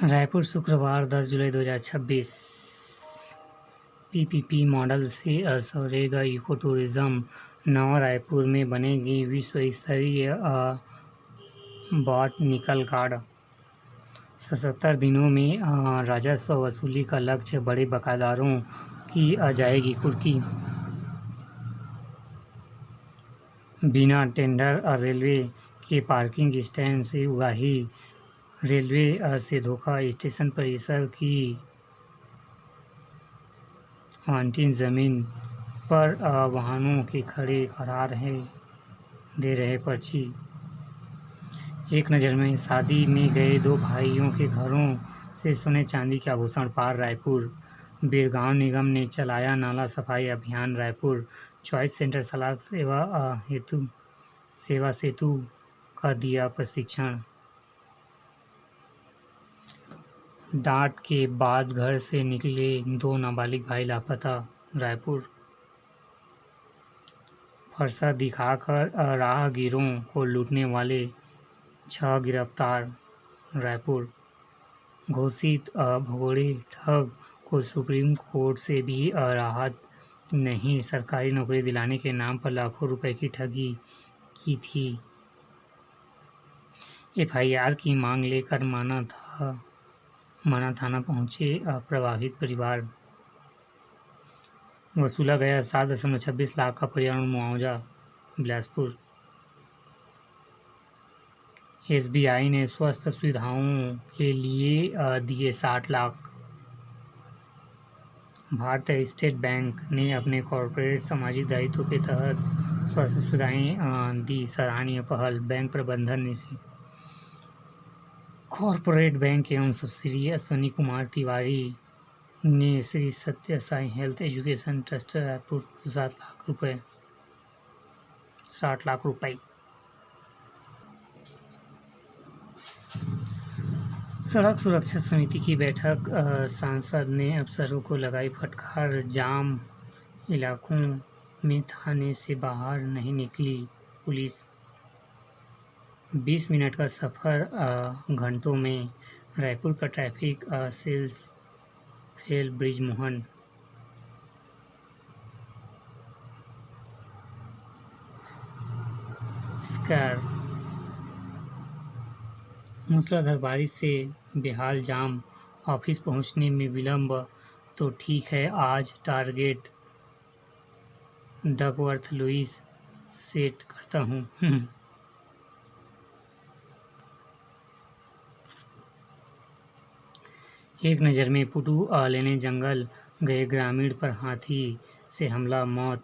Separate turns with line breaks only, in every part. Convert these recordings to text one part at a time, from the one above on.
रायपुर शुक्रवार 10 जुलाई 2026। PPP model से सौरेगा eco tourism. नवा रायपुर में बनेगी विश्व स्तरीय बॉटनिकल गार्डन। 77 दिनों में राजस्व वसूली का लक्ष्य, बड़े बकायदारों की जाएगी कुर्की। बिना टेंडर रेलवे के पार्किंग स्टैंड से उगाही, रेलवे से धोखा, स्टेशन परिसर की आंटीन जमीन पर वाहनों के खड़े दे रहे पर्ची। एक नज़र में शादी में गए दो भाइयों के घरों से सोने चांदी के आभूषण पार। रायपुर बिरगांव निगम ने चलाया नाला सफाई अभियान। रायपुर चॉइस सेंटर सलाख सेवा सेतु का दिया प्रशिक्षण। डांट के बाद घर से निकले दो नाबालिग भाई लापता। रायपुर फरसा दिखाकर राहगीरों को लूटने वाले 6 गिरफ्तार। रायपुर घोषित भगोड़े ठग को सुप्रीम कोर्ट से भी राहत नहीं। सरकारी नौकरी दिलाने के नाम पर लाखों रुपए की ठगी की थी। एफआईआर की मांग लेकर माना थाना पहुंचे प्रभावित परिवार। वसूला गया 7.26 लाख का पर्यावरण मुआवजा। बिलासपुर एसबीआई ने स्वास्थ्य सुविधाओं के लिए दिए 60 लाख। भारतीय स्टेट बैंक ने अपने कॉरपोरेट सामाजिक दायित्व के तहत स्वास्थ्य सुविधाएं दी, सराहनीय पहल। बैंक प्रबंधन ने कॉरपोरेट बैंक एवं सब्सिडी अश्विनी कुमार तिवारी ने श्री सत्य Sai health education trust Raipur को 60 लाख रुपए। सड़क सुरक्षा समिति की बैठक। सांसद ने अफसरों को लगाई फटकार। जाम इलाकों में थाने से बाहर नहीं निकली पुलिस। 20 मिनट का सफ़र घंटों में। रायपुर का ट्रैफिक सेल्स फेल। ब्रिजमोहन स्क्वायर। मूसलाधार बारिश से बेहाल जाम। ऑफिस पहुंचने में विलंब तो ठीक है, आज टारगेट डकवर्थ लुइस सेट करता हूं। एक नज़र में पुटू लेने जंगल गए ग्रामीण पर हाथी से हमला, मौत।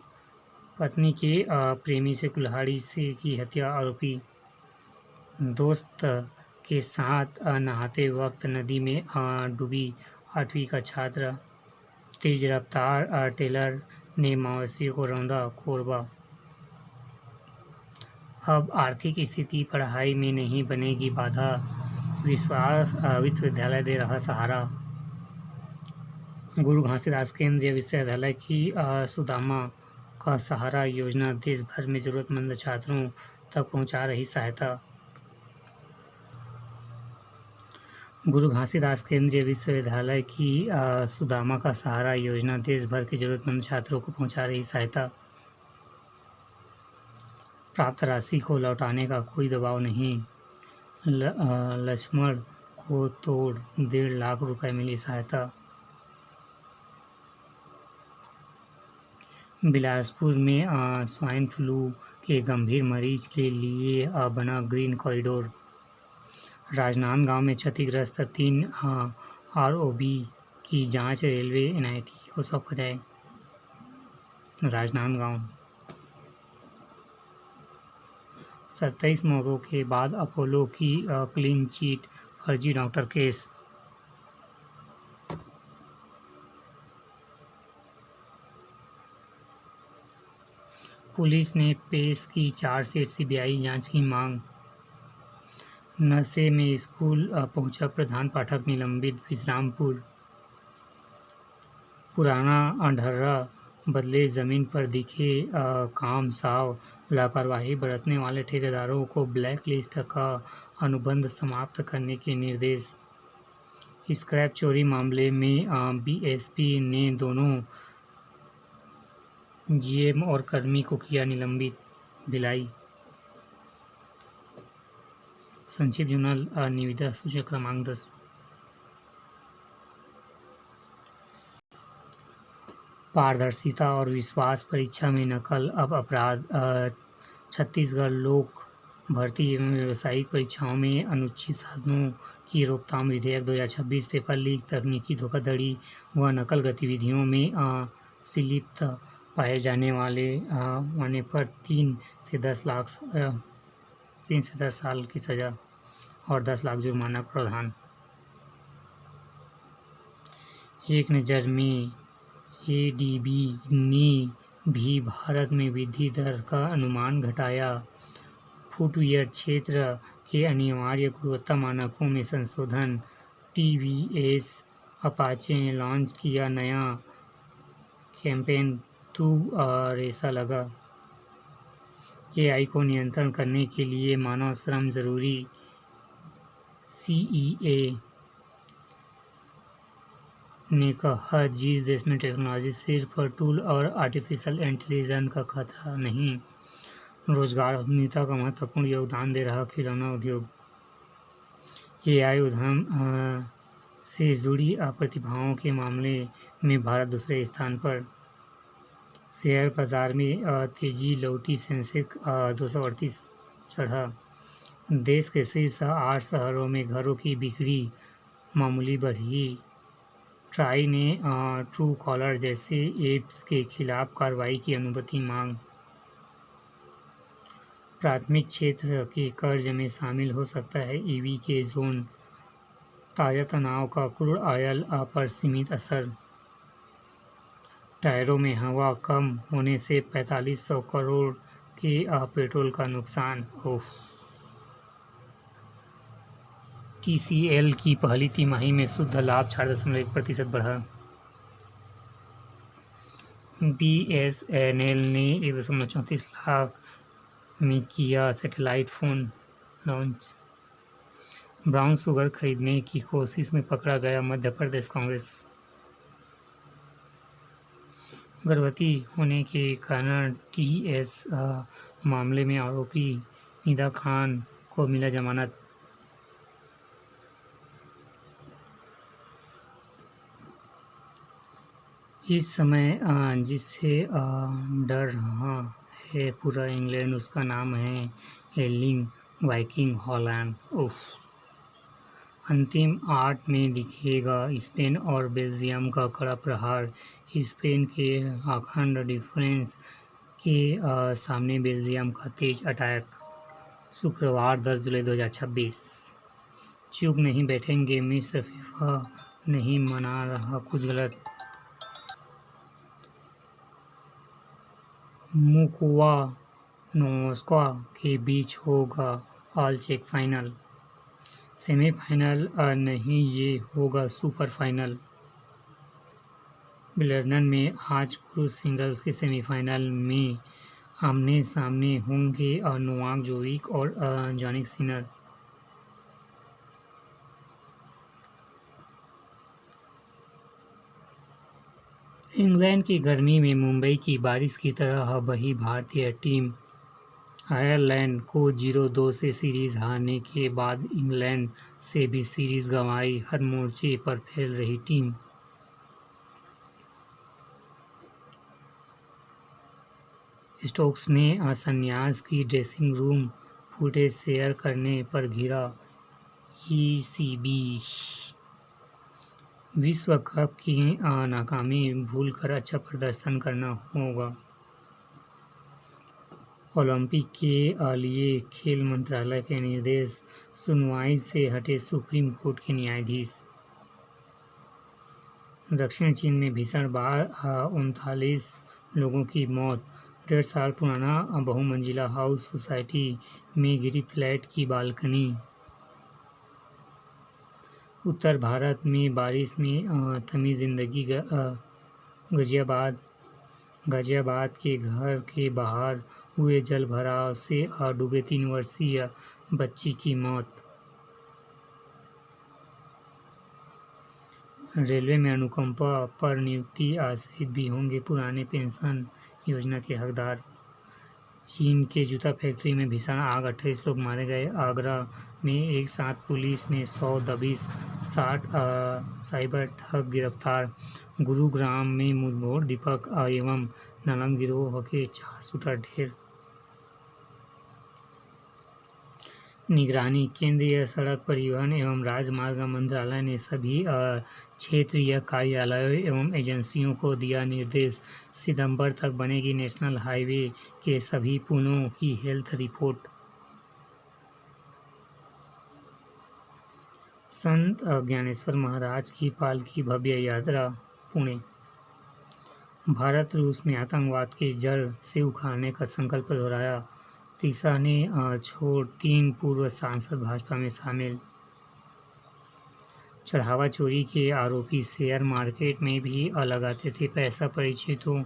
पत्नी के प्रेमी से कुल्हाड़ी से की हत्या। आरोपी दोस्त के साथ नहाते वक्त नदी में डूबी 8वीं का छात्र। तेज रफ्तार टेलर ने माओवादियों को रौंदा कोरबा। अब आर्थिक स्थिति पढ़ाई में नहीं बनेगी बाधा, विश्वविद्यालय दे रहा सहारा। गुरु घासीदास केंद्रीय विश्वविद्यालय की सुदामा का सहारा योजना देश भर में जरूरतमंद छात्रों तक पहुंचा रही सहायता। गुरु घासीदास केंद्रीय विश्वविद्यालय की सुदामा का सहारा योजना देश भर के जरूरतमंद छात्रों को पहुंचा रही सहायता। प्राप्त राशि को लौटाने का कोई दबाव नहीं। लक्ष्मण को तोड़ 1.5 लाख रुपए मिली सहायता। बिलासपुर में स्वाइन फ्लू के गंभीर मरीज के लिए बना ग्रीन कॉरिडोर। राजनांदगांव में क्षतिग्रस्त 3 आरओबी की जांच रेलवे एनआईटी को सौंपा जाए। राजनांदगांव 27 मौतों के बाद अपोलो की क्लीन चिट, फर्जी डॉक्टर केस। पुलिस ने पेश की चार्जशीट, सीबीआई जांच की मांग। नशे में स्कूल पहुंचा प्रधान पाठक निलंबित। विश्रामपुर पुराना अंधर्रा बदले जमीन पर दिखे काम साव। लापरवाही बरतने वाले ठेकेदारों को ब्लैक लिस्ट का अनुबंध समाप्त करने के निर्देश। स्क्रैप चोरी मामले में बीएसपी ने दोनों जीएम और कर्मी को किया निलंबित, भिलाई। संक्षिप्त जर्नल निविदा सूचक क्रमांक 10। पारदर्शिता और विश्वास परीक्षा में नकल अब अपराध। छत्तीसगढ़ लोक भर्ती एवं व्यावसायिक परीक्षाओं में अनुचित साधनों की रोकथाम विधेयक 2026 पेपर लीक, तकनीकी धोखाधड़ी व नकल गतिविधियों में संलिप्त पाए जाने वाले पर 3 से 10 साल की सजा और 10 लाख जुर्माना का प्रावधान। एक नज़र में एडीबी ने भी भारत में वृद्धि दर का अनुमान घटाया। फुटवियर क्षेत्र के अनिवार्य गुणवत्ता मानकों में संशोधन। टीवीएस अपाचे ने लॉन्च किया नया कैंपेन तू रेसा लगा। एआई को नियंत्रण करने के लिए मानव श्रम जरूरी। सीईए ने कहा जिस देश में टेक्नोलॉजी सिर्फ टूल और आर्टिफिशियल इंटेलिजेंस का खतरा नहीं, रोजगार उद्यमिता का महत्वपूर्ण योगदान दे रहा खिलौना उद्योग। एआई उद्यम से जुड़ी प्रतिभाओं के मामले में भारत दूसरे स्थान पर। शेयर बाजार में तेजी लौटी, सेंसेक्स 238 चढ़ा। देश के शीर्ष 8 शहरों में घरों की बिक्री मामूली बढ़ी। ट्राई ने ट्रू कॉलर जैसे ऐप्स के खिलाफ कार्रवाई की अनुमति मांग। प्राथमिक क्षेत्र के कर्ज में शामिल हो सकता है ईवी के जोन। ताज़ा तनाव का क्रूड ऑयल पर सीमित असर। टायरों में हवा कम होने से 4500 करोड़ के पेट्रोल का नुकसान। टीसीएल की पहली तिमाही में शुद्ध लाभ 4.1% बढ़ा। बीएसएनएल ने 1.34 लाख में किया satellite phone launch. Brown sugar खरीदने की कोशिश में पकड़ा गया मध्य प्रदेश कांग्रेस। गर्भवती होने के कारण टीएस मामले में आरोपी निदा खान को मिला जमानत। इस समय जिससे डर रहा है पूरा इंग्लैंड, उसका नाम है एर्लिंग वाइकिंग हॉलैंड। अंतिम 8 में दिखेगा स्पेन और बेल्जियम का कड़ा प्रहार। स्पेन के अखंड डिफेंस के सामने बेल्जियम का तेज अटैक। शुक्रवार 10 जुलाई 2026। चुप नहीं बैठेंगे मिस्र, फीफा नहीं मना रहा कुछ गलत। मोक्वा नोस्का के बीच होगा ऑल चेक फाइनल। सेमीफाइनल नहीं, ये होगा सुपर फाइनल। विंबलडन में आज पुरुष सिंगल्स के सेमीफाइनल में आमने सामने होंगे नोवाक जोकोविच और जानिक सिनर। इंग्लैंड की गर्मी में मुंबई की बारिश की तरह बही भारतीय टीम। आयरलैंड को 0-2 से सीरीज हारने के बाद इंग्लैंड से भी सीरीज गंवाई। हर मोर्चे पर फैल रही टीम। स्टोक्स ने संन्यास की ड्रेसिंग रूम फुटेज शेयर करने पर घिरा ईसीबी। विश्व कप की नाकामी भूलकर अच्छा प्रदर्शन करना होगा। ओलंपिक के लिए खेल मंत्रालय के निर्देश। सुनवाई से हटे सुप्रीम कोर्ट के न्यायाधीश। दक्षिण चीन में भीषण बाढ़, 39 लोगों की मौत। 1.5 साल पुराना बहुमंजिला हाउस सोसाइटी में गिरी फ्लैट की बालकनी। उत्तर भारत में बारिश में थमी जिंदगी। गाजियाबाद के घर के बाहर हुए जल भराव से डूबे 3 वर्षीय बच्ची की मौत। रेलवे में अनुकंपा पर नियुक्ति शहीद भी होंगे पुराने पेंशन योजना के हकदार। चीन के जूता फैक्ट्री में भीषण आग, 28 लोग मारे गए। आगरा में एक साथ पुलिस ने 100 दबिश, 60 साइबर ठग गिरफ्तार। गुरुग्राम में मुठभेड़, दीपक एवं नालंदा गिरोह के 4 शूटर ढेर। निगरानी। केंद्रीय सड़क परिवहन एवं राजमार्ग मंत्रालय ने सभी क्षेत्रीय कार्यालयों एवं एजेंसियों को दिया निर्देश, सितंबर तक बनेगी नेशनल हाईवे के सभी पुलों की हेल्थ रिपोर्ट। संत ज्ञानेश्वर महाराज की पालकी भव्य यात्रा पुणे। भारत रूस में आतंकवाद के जड़ से उखाड़ने का संकल्प दोहराया। तीसा ने छोड़ 3 पूर्व सांसद भाजपा में शामिल। चढ़ावा चोरी के आरोपी शेयर मार्केट में भी लगाते थे पैसा। परिचितों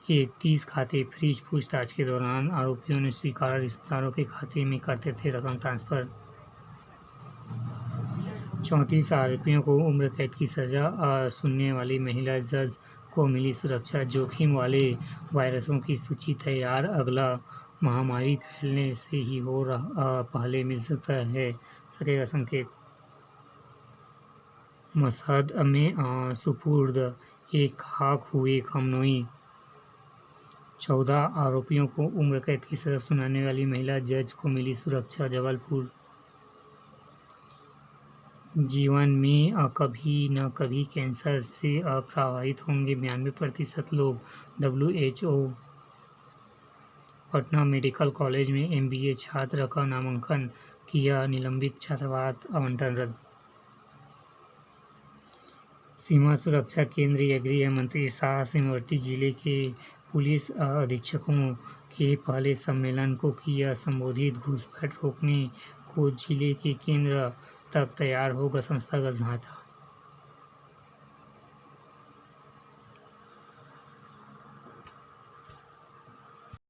के 30 खाते फ्रीज। पूछताछ के दौरान आरोपियों ने स्वीकारा रिश्तेदारों के खाते में करते थे रकम ट्रांसफर। 34 आरोपियों को उम्र कैद की सजा सुनने वाली महिला जज को मिली सुरक्षा। जोखिम वाले वायरसों की सूची तैयार, अगला महामारी फैलने से ही हो रहा पहले मिल सकेगा संकेत। मशहद में सुपुर्द एक खाक हुए खमनोई। 14 आरोपियों को उम्र कैद की सजा सुनाने वाली महिला जज को मिली सुरक्षा। जबलपुर। जीवन में कभी न कभी कैंसर से प्रभावित होंगे 92% लोग। WHO। पटना मेडिकल कॉलेज में MBA छात्र का नामांकन किया, निलंबित छात्रवृत्ति आवंटन रद्द। सीमा सुरक्षा। केंद्रीय गृह मंत्री शाह सीमावर्ती जिले के पुलिस अधीक्षकों के पहले सम्मेलन को किया संबोधित। घुसपैठ रोकने को जिले के केंद्र तक तैयार होगा संस्थागत ढांचा।